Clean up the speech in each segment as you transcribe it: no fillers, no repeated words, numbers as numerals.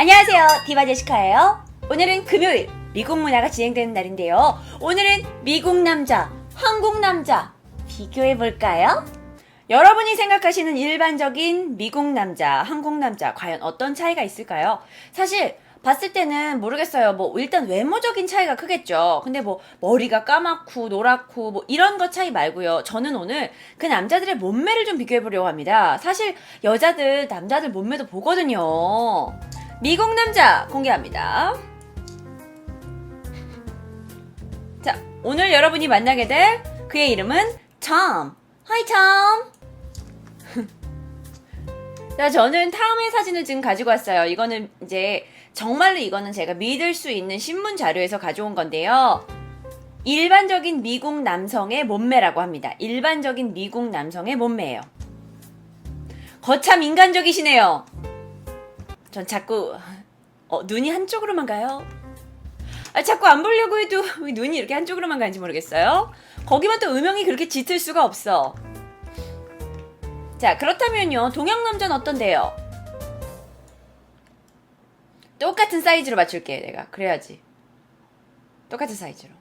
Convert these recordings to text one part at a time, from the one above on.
안녕하세요, 디바 제시카예요. 오늘은 금요일 미국 문화가 진행되는 날인데요. 오늘은 미국 남자, 한국 남자 비교해볼까요? 여러분이 생각하시는 일반적인 미국 남자, 한국 남자 과연 어떤 차이가 있을까요? 사실 봤을 때는 모르겠어요. 일단 외모적인 차이가 크겠죠. 근데 머리가 까맣고 노랗고 이런 거 차이 말고요. 저는 오늘 그 남자들의 몸매를 좀 비교해보려고 합니다. 사실 여자들, 남자들 몸매도 보거든요. 미국 남자 공개합니다. 자, 오늘 여러분이 만나게 될 그의 이름은 톰. Hi, Tom. 자, 저는 탐의 사진을 지금 가지고 왔어요. 이거는 정말로 이거는 제가 믿을 수 있는 신문 자료에서 가져온 건데요. 일반적인 미국 남성의 몸매라고 합니다. 일반적인 미국 남성의 몸매예요. 거참 인간적이시네요. 전 자꾸 눈이 한쪽으로만 가요. 자꾸 안 보려고 해도 왜 눈이 이렇게 한쪽으로만 가는지 모르겠어요. 거기만 또 음영이 그렇게 짙을 수가 없어. 자, 그렇다면요, 동양 남자는 어떤데요? 똑같은 사이즈로 맞출게, 내가. 그래야지. 똑같은 사이즈로.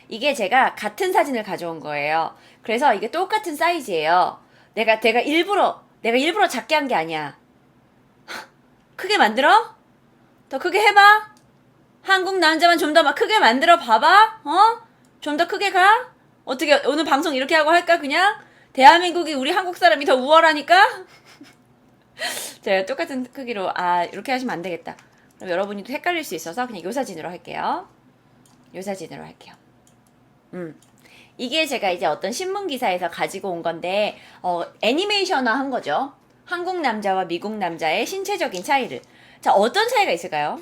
이게 제가 같은 사진을 가져온 거예요. 그래서 이게 똑같은 사이즈예요. 내가 일부러 작게 한 게 아니야. 크게 만들어? 더 크게 해봐. 한국 남자만 좀 더 크게 만들어 봐봐. 좀 더 크게 가? 어떻게 오늘 방송 이렇게 하고 할까 그냥? 대한민국이 우리 한국 사람이 더 우월하니까? 제가 똑같은 크기로 이렇게 하시면 안 되겠다. 그럼 여러분이 또 헷갈릴 수 있어서 그냥 요 사진으로 할게요. 요 사진으로 할게요. 이게 제가 이제 어떤 신문 기사에서 가지고 온 건데 애니메이션화 한 거죠. 한국 남자와 미국 남자의 신체적인 차이를. 자, 어떤 차이가 있을까요?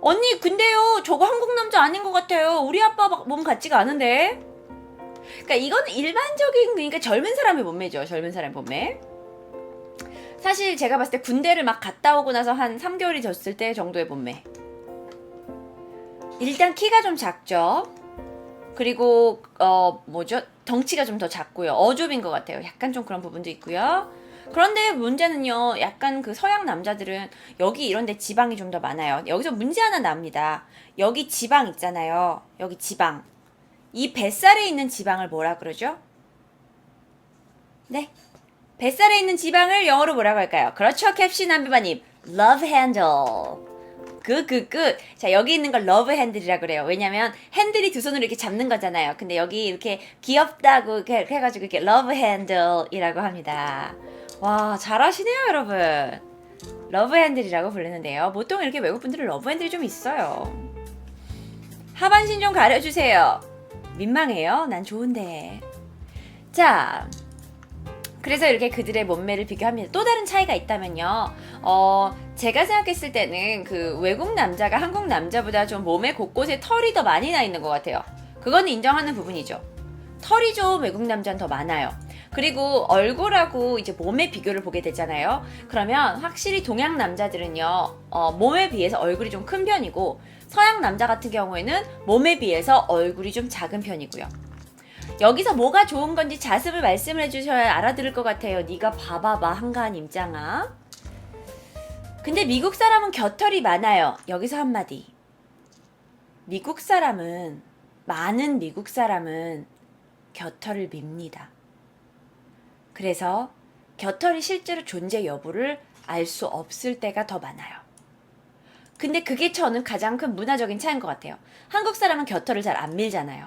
언니, 근데요, 저거 한국 남자 아닌 것 같아요. 우리 아빠 몸 같지가 않은데. 그러니까 이건 일반적인, 그러니까 젊은 사람의 몸매죠. 젊은 사람의 몸매. 사실 제가 봤을 때 군대를 막 갔다 오고 나서 한 3개월이 됐을 때 정도의 몸매. 일단 키가 좀 작죠. 그리고 덩치가 좀 더 작고요. 어좁인 것 같아요. 약간 좀 그런 부분도 있고요. 그런데 문제는요, 약간 그 서양 남자들은 여기 이런데 지방이 좀 더 많아요. 여기서 문제 하나 납니다. 여기 지방 있잖아요. 여기 지방. 이 뱃살에 있는 지방을 뭐라 그러죠? 네. 뱃살에 있는 지방을 영어로 뭐라고 할까요? 그렇죠, 캡신 남비바님. love handle. 자, 여기 있는 걸 love handle이라고 그래요. 왜냐면 핸들이 두 손으로 이렇게 잡는 거잖아요. 근데 여기 이렇게 귀엽다고 이렇게 해가지고 이렇게 love handle이라고 합니다. 와, 잘하시네요, 여러분. love handle이라고 부르는데요. 보통 이렇게 외국분들은 love handle이 좀 있어요. 하반신 좀 가려주세요. 민망해요? 난 좋은데. 자, 그래서 이렇게 그들의 몸매를 비교합니다. 또 다른 차이가 있다면요. 제가 생각했을 때는 그 외국 남자가 한국 남자보다 좀 몸에 곳곳에 털이 더 많이 나 있는 것 같아요. 그건 인정하는 부분이죠. 털이 좀 외국 남자는 더 많아요. 그리고 얼굴하고 이제 몸의 비교를 보게 되잖아요. 그러면 확실히 동양 남자들은요, 몸에 비해서 얼굴이 좀 큰 편이고, 서양 남자 같은 경우에는 몸에 비해서 얼굴이 좀 작은 편이고요. 여기서 뭐가 좋은 건지 자습을 말씀을 해주셔야 알아들을 것 같아요. 네가 봐봐봐, 한가한 임장아. 근데 미국 사람은 겨털이 많아요. 여기서 한마디. 많은 미국 사람은 겨털을 밉니다. 그래서 겨털이 실제로 존재 여부를 알 수 없을 때가 더 많아요. 근데 그게 저는 가장 큰 문화적인 차이인 것 같아요. 한국 사람은 겨털을 잘 안 밀잖아요.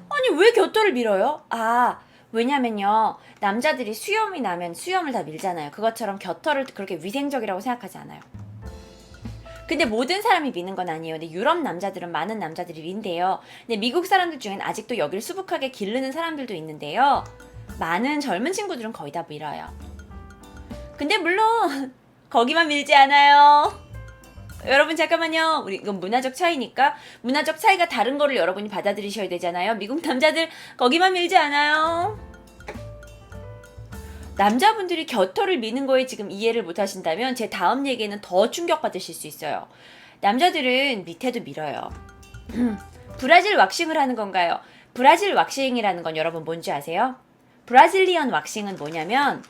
아니, 왜 겨털을 밀어요? 왜냐면요, 남자들이 수염이 나면 수염을 다 밀잖아요. 그것처럼 겨털을 그렇게 위생적이라고 생각하지 않아요. 근데 모든 사람이 미는 건 아니에요. 근데 유럽 남자들은 많은 남자들이 민대요. 근데 미국 사람들 중엔 아직도 여기를 수북하게 기르는 사람들도 있는데요. 많은 젊은 친구들은 거의 다 밀어요. 근데 물론 거기만 밀지 않아요. 여러분 잠깐만요. 이건 문화적 차이니까 문화적 차이가 다른 거를 여러분이 받아들이셔야 되잖아요. 미국 남자들 거기만 밀지 않아요. 남자분들이 겨털을 미는 거에 지금 이해를 못 하신다면 제 다음 얘기에는 더 충격받으실 수 있어요. 남자들은 밑에도 밀어요. 브라질 왁싱을 하는 건가요? 브라질 왁싱이라는 건 여러분 뭔지 아세요? 브라질리언 왁싱은 뭐냐면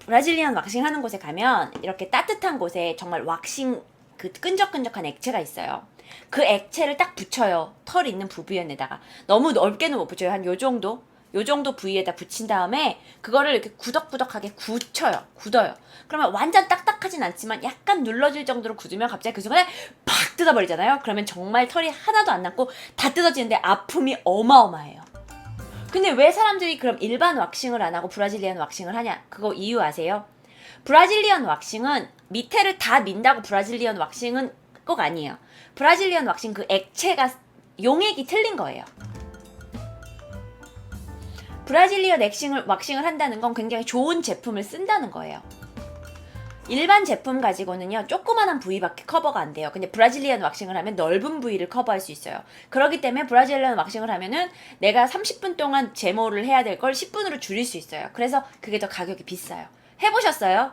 브라질리언 왁싱 하는 곳에 가면 이렇게 따뜻한 곳에 정말 왁싱 그 끈적끈적한 액체가 있어요. 그 액체를 딱 붙여요. 털 있는 부위에다가. 너무 넓게는 못 붙여요. 한 요 정도? 요 정도 부위에다 붙인 다음에 그거를 이렇게 구덕구덕하게 굳어요. 그러면 완전 딱딱하진 않지만 약간 눌러질 정도로 굳으면 갑자기 그 순간에 팍 뜯어버리잖아요. 그러면 정말 털이 하나도 안 남고 다 뜯어지는데 아픔이 어마어마해요. 근데 왜 사람들이 그럼 일반 왁싱을 안 하고 브라질리언 왁싱을 하냐? 그거 이유 아세요? 브라질리언 왁싱은 밑에를 다 민다고 브라질리언 왁싱은 꼭 아니에요. 브라질리언 왁싱 그 액체가 용액이 틀린 거예요. 브라질리언 왁싱을 한다는 건 굉장히 좋은 제품을 쓴다는 거예요. 일반 제품 가지고는요, 조그만한 부위밖에 커버가 안 돼요. 근데 브라질리언 왁싱을 하면 넓은 부위를 커버할 수 있어요. 그렇기 때문에 브라질리언 왁싱을 하면은 내가 30분 동안 제모를 해야 될 걸 10분으로 줄일 수 있어요. 그래서 그게 더 가격이 비싸요. 해보셨어요?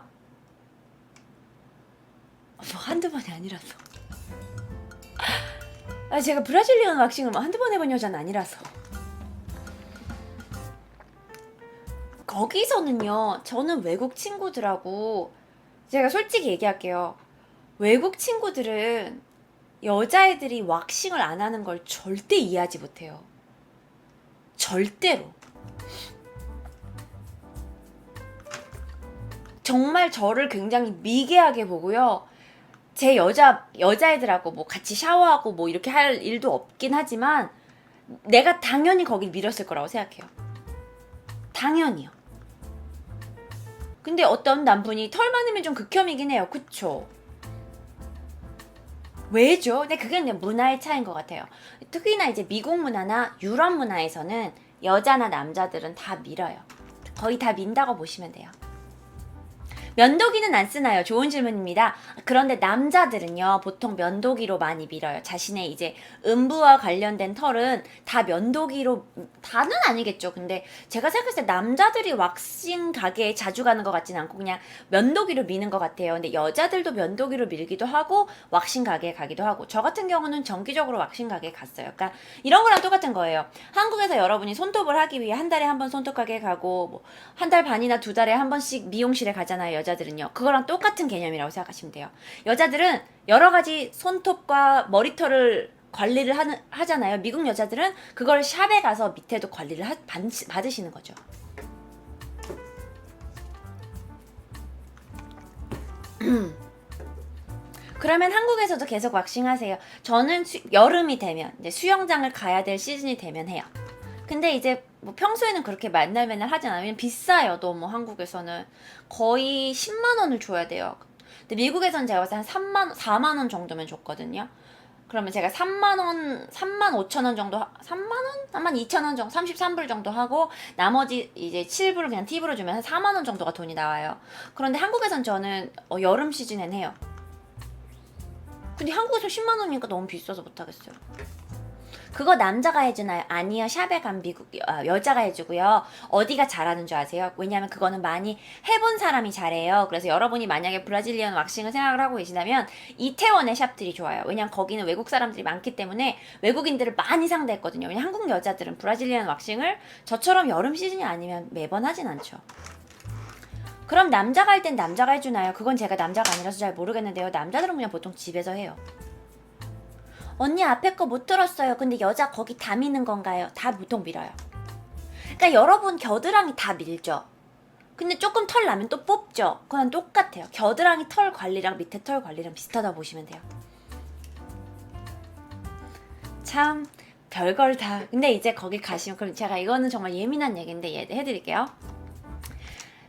뭐 한두 번이 아니라서. 제가 브라질리언 왁싱을 뭐 한두 번 해본 여자는 아니라서. 거기서는요, 저는 외국 친구들하고 제가 솔직히 얘기할게요. 외국 친구들은 여자애들이 왁싱을 안 하는 걸 절대 이해하지 못해요. 절대로. 정말 저를 굉장히 미개하게 보고요. 제 여자애들하고 뭐 같이 샤워하고 뭐 이렇게 할 일도 없긴 하지만 내가 당연히 거길 밀었을 거라고 생각해요. 당연히요. 근데 어떤 남분이 털 많으면 좀 극혐이긴 해요. 그쵸? 왜죠? 근데 그게 그냥 문화의 차이인 것 같아요. 특히나 이제 미국 문화나 유럽 문화에서는 여자나 남자들은 다 밀어요. 거의 다 민다고 보시면 돼요. 면도기는 안 쓰나요? 좋은 질문입니다. 그런데 남자들은요, 보통 면도기로 많이 밀어요. 자신의 이제 음부와 관련된 털은 다 면도기로, 다는 아니겠죠. 근데 제가 생각했을 때 남자들이 왁싱 가게에 자주 가는 것 같진 않고 그냥 면도기로 미는 것 같아요. 근데 여자들도 면도기로 밀기도 하고 왁싱 가게에 가기도 하고, 저 같은 경우는 정기적으로 왁싱 가게에 갔어요. 그러니까 이런 거랑 똑같은 거예요. 한국에서 여러분이 손톱을 하기 위해 한 달에 한 번 손톱 가게에 가고, 뭐 한 달 반이나 두 달에 한 번씩 미용실에 가잖아요. 여자들은요. 그거랑 똑같은 개념이라고 생각하시면 돼요. 여자들은 여러 가지 손톱과 머리털을 관리를 하잖아요. 미국 여자들은 그걸 샵에 가서 밑에도 관리를 받으시는 거죠. 그러면 한국에서도 계속 왁싱 하세요. 저는 여름이 되면 이제 수영장을 가야 될 시즌이 되면 해요. 근데 이제 뭐 평소에는 그렇게 맨날 하진 않아요. 왜냐면 비싸요. 너무 한국에서는 거의 10만 원을 줘야 돼요. 근데 미국에서는 제가 봤을 때 한 4만 원 정도면 줬거든요. 그러면 제가 3만 5천 원 정도, 3만 원? 3만 2천 원 정도, 33불 정도 하고 나머지 이제 7불을 그냥 팁으로 주면 한 4만 원 정도가 돈이 나와요. 그런데 한국에선 저는 여름 시즌엔 해요. 근데 한국에서 10만 원이니까 너무 비싸서 못하겠어요. 그거 남자가 해주나요? 아니요. 샵에 간 여자가 해주고요. 어디가 잘하는 줄 아세요? 왜냐면 그거는 많이 해본 사람이 잘해요. 그래서 여러분이 만약에 브라질리언 왁싱을 생각을 하고 계시다면 이태원의 샵들이 좋아요. 왜냐면 거기는 외국 사람들이 많기 때문에 외국인들을 많이 상대했거든요. 왜냐면 한국 여자들은 브라질리언 왁싱을 저처럼 여름 시즌이 아니면 매번 하진 않죠. 그럼 남자가 할 땐 남자가 해주나요? 그건 제가 남자가 아니라서 잘 모르겠는데요. 남자들은 그냥 보통 집에서 해요. 언니 앞에 거 못 들었어요. 근데 여자 거기 다 미는 건가요? 다 보통 밀어요. 그러니까 여러분 겨드랑이 다 밀죠. 근데 조금 털 나면 또 뽑죠. 그건 똑같아요. 겨드랑이 털 관리랑 밑에 털 관리랑 비슷하다 보시면 돼요. 참 별걸 다. 근데 이제 거기 가시면, 그럼 제가 이거는 정말 예민한 얘기인데 해드릴게요.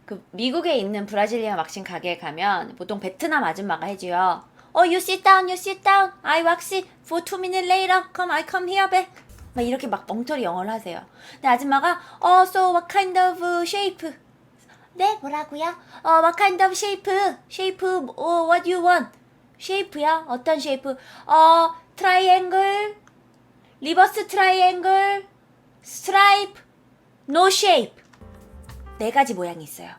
그 미국에 있는 브라질리언 왁싱 가게에 가면 보통 베트남 아줌마가 해줘요. you sit down, you sit down. I wax it for 2 minutes later. I come here back. 막 이렇게 막 엉터리 영어를 하세요. 근데 아줌마가 so what kind of shape? 네, 뭐라고요? what kind of shape? shape, what you want? shape야? 어떤 shape? triangle, reverse triangle, stripe, no shape. 4가지 모양이 있어요.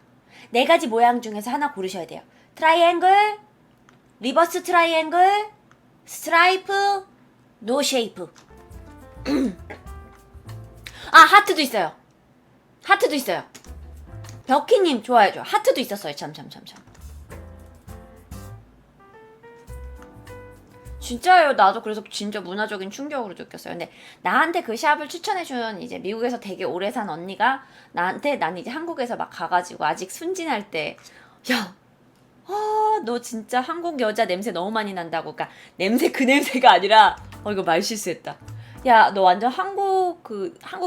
4가지 모양 중에서 하나 고르셔야 돼요. 트라이앵글, 리버스 트라이앵글, 스트라이프, 노 쉐이프. 하트도 있어요. 하트도 있어요. 벽희님 좋아요. 좋아. 하트도 있었어요. 참. 진짜요. 나도 그래서 진짜 문화적인 충격으로 느꼈어요. 근데 나한테 그 샵을 추천해준 이제 미국에서 되게 오래 산 언니가 나한테 난 이제 한국에서 막 가가지고 아직 순진할 때 야, 너 진짜 한국 여자 냄새 너무 많이 난다고. 그러니까 냄새 그 냄새가 아니라 이거 말 실수했다. 야, 너 완전 한국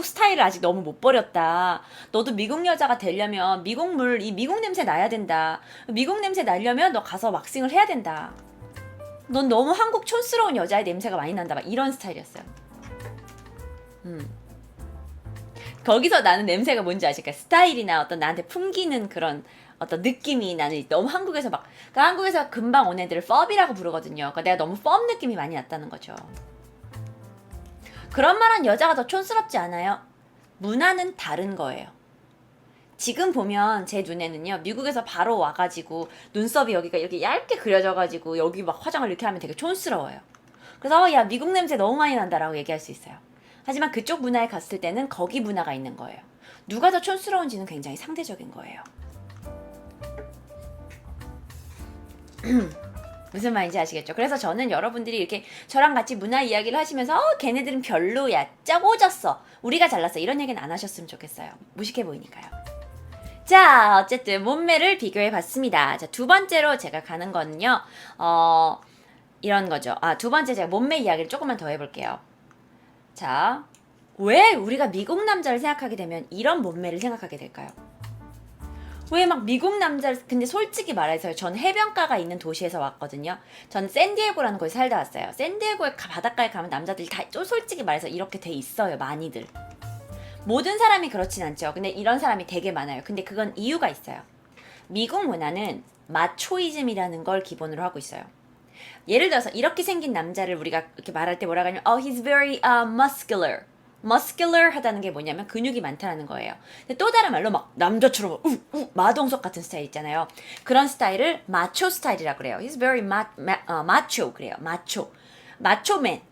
스타일을 아직 너무 못 버렸다. 너도 미국 여자가 되려면 이 미국 냄새 나야 된다. 미국 냄새 나려면 너 가서 왁싱을 해야 된다. 넌 너무 한국 촌스러운 여자의 냄새가 많이 난다. 막 이런 스타일이었어요. 거기서 나는 냄새가 뭔지 아실까? 스타일이나 어떤 나한테 풍기는 그런 어떤 느낌이 나는 너무 한국에서 그러니까 한국에서 금방 온 애들을 펌이라고 부르거든요. 그러니까 내가 너무 펌 느낌이 많이 났다는 거죠. 그런 말한 여자가 더 촌스럽지 않아요? 문화는 다른 거예요. 지금 보면 제 눈에는요, 미국에서 바로 와가지고 눈썹이 여기가 이렇게 얇게 그려져가지고 여기 막 화장을 이렇게 하면 되게 촌스러워요. 그래서 야, 미국 냄새 너무 많이 난다라고 얘기할 수 있어요. 하지만 그쪽 문화에 갔을 때는 거기 문화가 있는 거예요. 누가 더 촌스러운지는 굉장히 상대적인 거예요. 무슨 말인지 아시겠죠? 그래서 저는 여러분들이 이렇게 저랑 같이 문화 이야기를 하시면서 걔네들은 별로야, 짜고졌어, 우리가 잘났어, 이런 얘기는 안 하셨으면 좋겠어요. 무식해 보이니까요. 자, 어쨌든 몸매를 비교해 봤습니다. 자, 두 번째로 제가 가는 거는요, 이런 거죠. 두 번째 제가 몸매 이야기를 조금만 더 해볼게요. 자, 왜 우리가 미국 남자를 생각하게 되면 이런 몸매를 생각하게 될까요? 왜 막 미국 남자를, 근데 솔직히 말해서요, 전 해변가가 있는 도시에서 왔거든요. 전 샌디에고라는 곳에 살다 왔어요. 샌디에고의 바닷가에 가면 남자들이 다 솔직히 말해서 이렇게 돼 있어요, 많이들. 모든 사람이 그렇진 않죠. 근데 이런 사람이 되게 많아요. 근데 그건 이유가 있어요. 미국 문화는 마초이즘이라는 걸 기본으로 하고 있어요. 예를 들어서 이렇게 생긴 남자를 우리가 이렇게 말할 때 뭐라고 하냐면 he's very muscular. muscular 하다는 게 뭐냐면 근육이 많다는 거예요. 근데 또 다른 말로 막 남자처럼 마동석 같은 스타일 있잖아요. 그런 스타일을 마초 스타일이라고 그래요. he's very macho 그래요. 마초맨.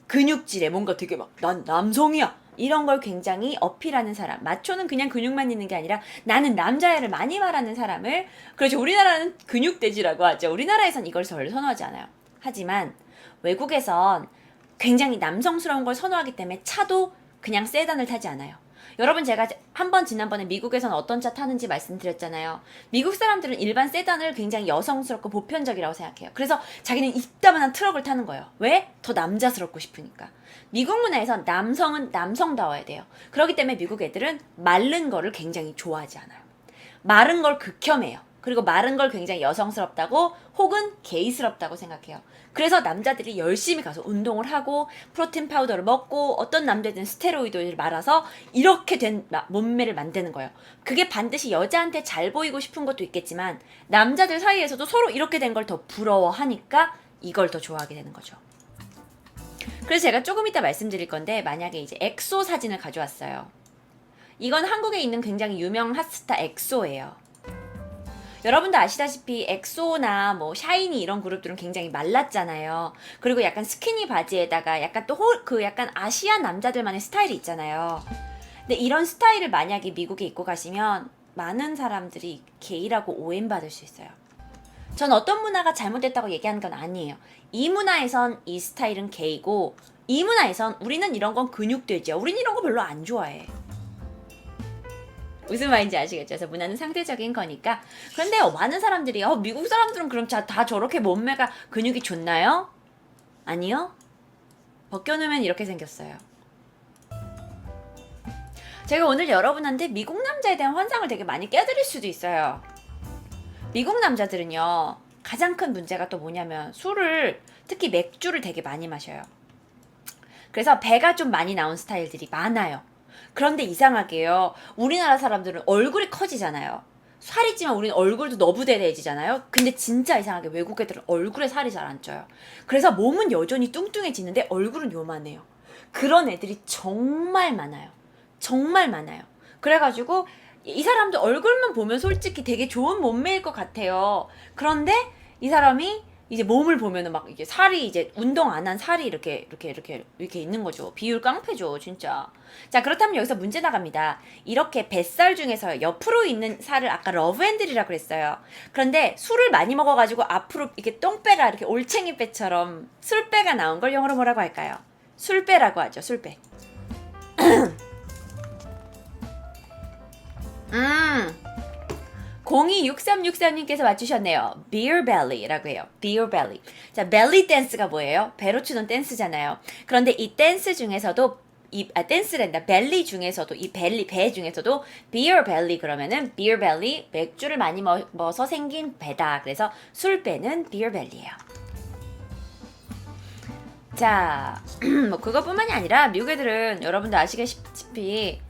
근육질에 뭔가 되게 막 난 남성이야. 이런 걸 굉장히 어필하는 사람. 마초는 그냥 근육만 있는 게 아니라 나는 남자애를 많이 말하는 사람을, 그렇죠. 우리나라는 근육돼지라고 하죠. 우리나라에선 이걸 덜 선호하지 않아요. 하지만 외국에선 굉장히 남성스러운 걸 선호하기 때문에 차도 그냥 세단을 타지 않아요. 여러분, 제가 지난번에 미국에서는 어떤 차 타는지 말씀드렸잖아요. 미국 사람들은 일반 세단을 굉장히 여성스럽고 보편적이라고 생각해요. 그래서 자기는 이따만한 트럭을 타는 거예요. 왜? 더 남자스럽고 싶으니까. 미국 문화에선 남성은 남성다워야 돼요. 그렇기 때문에 미국 애들은 마른 거를 굉장히 좋아하지 않아요. 마른 걸 극혐해요. 그리고 마른 걸 굉장히 여성스럽다고 혹은 게이스럽다고 생각해요. 그래서 남자들이 열심히 가서 운동을 하고 프로틴 파우더를 먹고 어떤 남자들은 스테로이드를 말아서 이렇게 된 몸매를 만드는 거예요. 그게 반드시 여자한테 잘 보이고 싶은 것도 있겠지만 남자들 사이에서도 서로 이렇게 된 걸 더 부러워하니까 이걸 더 좋아하게 되는 거죠. 그래서 제가 조금 이따 말씀드릴 건데, 만약에 이제 엑소 사진을 가져왔어요. 이건 한국에 있는 굉장히 유명 핫스타 엑소예요. 여러분도 아시다시피 엑소나 뭐 샤이니 이런 그룹들은 굉장히 말랐잖아요. 그리고 약간 스키니 바지에다가 약간 또 약간 아시안 남자들만의 스타일이 있잖아요. 근데 이런 스타일을 만약에 미국에 입고 가시면 많은 사람들이 게이라고 오해받을 수 있어요. 전 어떤 문화가 잘못됐다고 얘기하는 건 아니에요. 이 문화에선 이 스타일은 게이고, 이 문화에선 우리는 이런 건 근육돼지야. 우린 이런 거 별로 안 좋아해. 무슨 말인지 아시겠죠? 그래서 문화는 상대적인 거니까. 그런데 많은 사람들이 미국 사람들은 그럼 다 저렇게 몸매가 근육이 좋나요? 아니요. 벗겨놓으면 이렇게 생겼어요. 제가 오늘 여러분한테 미국 남자에 대한 환상을 되게 많이 깨드릴 수도 있어요. 미국 남자들은요, 가장 큰 문제가 또 뭐냐면 술을, 특히 맥주를 되게 많이 마셔요. 그래서 배가 좀 많이 나온 스타일들이 많아요. 그런데 이상하게요, 우리나라 사람들은 얼굴이 커지잖아요. 살이 찌면 우리는 얼굴도 너부대대해지잖아요. 근데 진짜 이상하게 외국 애들은 얼굴에 살이 잘 안 쪄요. 그래서 몸은 여전히 뚱뚱해지는데 얼굴은 요만해요. 그런 애들이 정말 많아요. 정말 많아요. 그래가지고 이 사람도 얼굴만 보면 솔직히 되게 좋은 몸매일 것 같아요. 그런데 이 사람이 이제 몸을 보면은 막 이게 살이 이제 운동 안 한 살이 이렇게 있는 거죠. 비율 깡패죠, 진짜. 자, 그렇다면 여기서 문제 나갑니다. 이렇게 뱃살 중에서 옆으로 있는 살을 아까 러브핸들이라고 그랬어요. 그런데 술을 많이 먹어가지고 앞으로 이렇게 똥배가 이렇게 올챙이배처럼 술배가 나온 걸 영어로 뭐라고 할까요? 술배라고 하죠, 술배. 026363님께서 맞추셨네요. beer belly라고 해요. beer belly. 자, belly 댄스가 뭐예요? 배로 추는 댄스잖아요. 그런데 이 댄스 중에서도 댄스랜다. 벨리 중에서도 이 배 중에서도 beer belly 그러면은 beer belly 맥주를 많이 먹어서 생긴 배다. 그래서 술배는 beer belly예요. 자, 뭐 그것뿐만이 아니라 미국 애들은 여러분들 아시다시피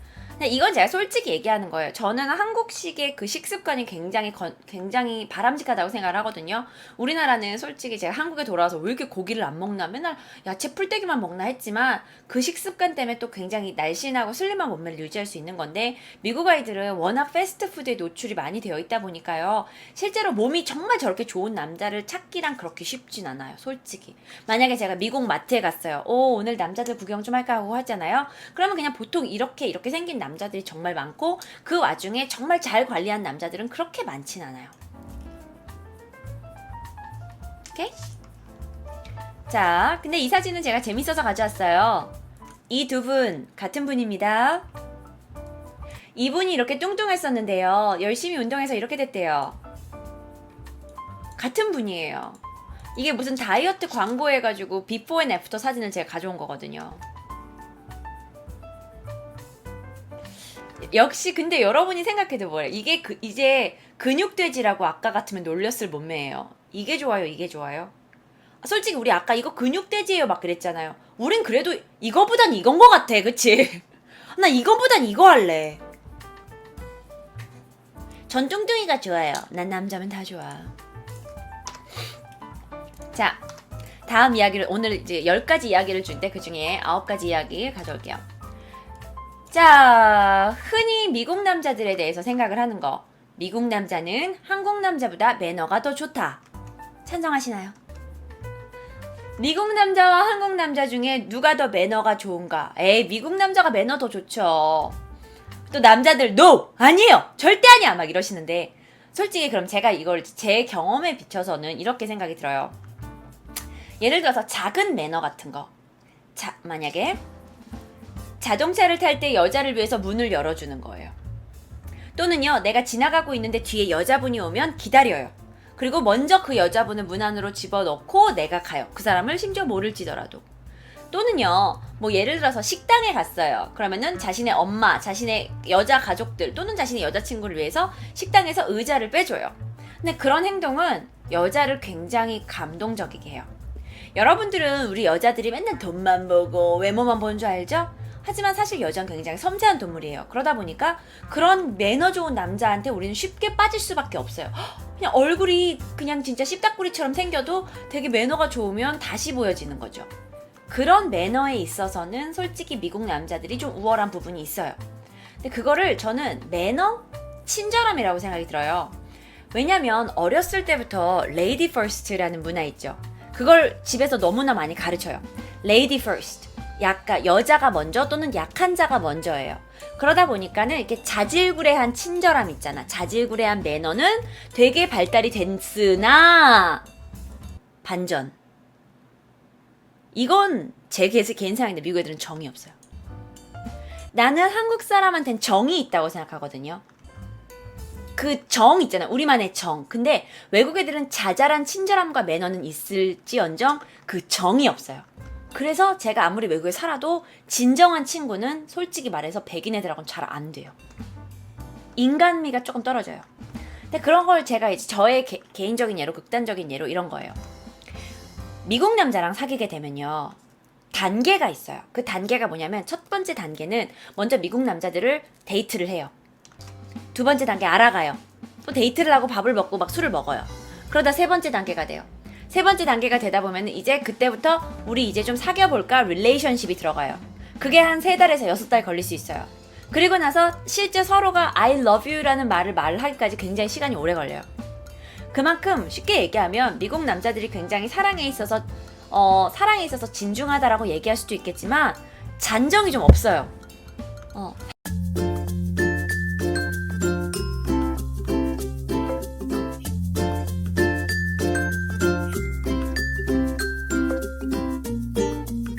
이건 제가 솔직히 얘기하는 거예요. 저는 한국식의 그 식습관이 굉장히 바람직하다고 생각을 하거든요. 우리나라는 솔직히 제가 한국에 돌아와서 왜 이렇게 고기를 안 먹나 맨날 야채 풀떼기만 먹나 했지만 그 식습관 때문에 또 굉장히 날씬하고 슬림한 몸매를 유지할 수 있는 건데 미국 아이들은 워낙 패스트푸드에 노출이 많이 되어 있다 보니까요. 실제로 몸이 정말 저렇게 좋은 남자를 찾기란 그렇게 쉽진 않아요. 솔직히. 만약에 제가 미국 마트에 갔어요. 오늘 남자들 구경 좀 할까 하고 하잖아요. 그러면 그냥 보통 이렇게 생긴 남자들이 정말 많고 그 와중에 정말 잘 관리한 남자들은 그렇게 많진 않아요. 오케이? 자, 근데 이 사진은 제가 재밌어서 가져왔어요. 이 두 분 같은 분입니다. 이분이 이렇게 뚱뚱했었는데요. 열심히 운동해서 이렇게 됐대요. 같은 분이에요. 이게 무슨 다이어트 광고 해가지고 비포 앤 애프터 사진을 제가 가져온 거거든요. 역시 근데 여러분이 생각해도 뭐래 이게 이제 근육돼지라고 아까 같으면 놀렸을 몸매예요. 이게 좋아요, 이게 좋아요. 솔직히 우리 아까 이거 근육돼지예요 막 그랬잖아요. 우린 그래도 이거보단 이건 거 같아, 그치? 나 이거보단 이거 할래. 전 뚱뚱이가 좋아요. 난 남자면 다 좋아. 자, 다음 이야기를 오늘 이제 10가지 이야기를 줄때 그 중에 9가지 이야기 가져올게요. 자, 흔히 미국 남자들에 대해서 생각을 하는 거. 미국 남자는 한국 남자보다 매너가 더 좋다. 찬성하시나요? 미국 남자와 한국 남자 중에 누가 더 매너가 좋은가? 에이, 미국 남자가 매너 더 좋죠. 또 남자들 NO! 아니에요! 절대 아니야! 막 이러시는데 솔직히 그럼 제가 이걸 제 경험에 비춰서는 이렇게 생각이 들어요. 예를 들어서 작은 매너 같은 거. 자, 만약에 자동차를 탈 때 여자를 위해서 문을 열어주는 거예요. 또는요, 내가 지나가고 있는데 뒤에 여자분이 오면 기다려요. 그리고 먼저 그 여자분을 문 안으로 집어넣고 내가 가요. 그 사람을 심지어 모를지더라도. 또는요, 뭐 예를 들어서 식당에 갔어요. 그러면은 자신의 엄마, 자신의 여자 가족들 또는 자신의 여자친구를 위해서 식당에서 의자를 빼줘요. 근데 그런 행동은 여자를 굉장히 감동적이게 해요. 여러분들은 우리 여자들이 맨날 돈만 보고 외모만 보는 줄 알죠? 하지만 사실 여자는 굉장히 섬세한 동물이에요. 그러다 보니까 그런 매너 좋은 남자한테 우리는 쉽게 빠질 수밖에 없어요. 그냥 얼굴이 그냥 진짜 씹닥구리처럼 생겨도 되게 매너가 좋으면 다시 보여지는 거죠. 그런 매너에 있어서는 솔직히 미국 남자들이 좀 우월한 부분이 있어요. 근데 그거를 저는 매너? 친절함이라고 생각이 들어요. 왜냐면 어렸을 때부터 lady first라는 문화 있죠. 그걸 집에서 너무나 많이 가르쳐요. lady first. 약간 여자가 먼저 또는 약한 자가 먼저예요. 그러다 보니까는 이렇게 자질구레한 친절함 있잖아. 자질구레한 매너는 되게 발달이 됐으나 반전. 이건 제 개인 생각인데 미국 애들은 정이 없어요. 나는 한국 사람한테는 정이 있다고 생각하거든요. 그 정 있잖아요. 우리만의 정. 근데 외국 애들은 자잘한 친절함과 매너는 있을지언정 그 정이 없어요. 그래서 제가 아무리 외국에 살아도 진정한 친구는 솔직히 말해서 백인 애들하고는 잘 안 돼요. 인간미가 조금 떨어져요. 근데 그런 걸 제가 이제 저의 개인적인 예로, 극단적인 예로 이런 거예요. 미국 남자랑 사귀게 되면요. 단계가 있어요. 그 단계가 뭐냐면 첫 번째 단계는 먼저 미국 남자들을 데이트를 해요. 두 번째 단계 알아가요. 또 데이트를 하고 밥을 먹고 막 술을 먹어요. 그러다 세 번째 단계가 돼요. 세 번째 단계가 되다 보면 이제 그때부터 우리 이제 좀 사귀어볼까 릴레이션십이 들어가요. 그게 한 3달에서 6달 걸릴 수 있어요. 그리고 나서 실제 서로가 I love you라는 말을 하기까지 굉장히 시간이 오래 걸려요. 그만큼 쉽게 얘기하면 미국 남자들이 굉장히 사랑에 있어서 진중하다라고 얘기할 수도 있겠지만 잔정이 좀 없어요.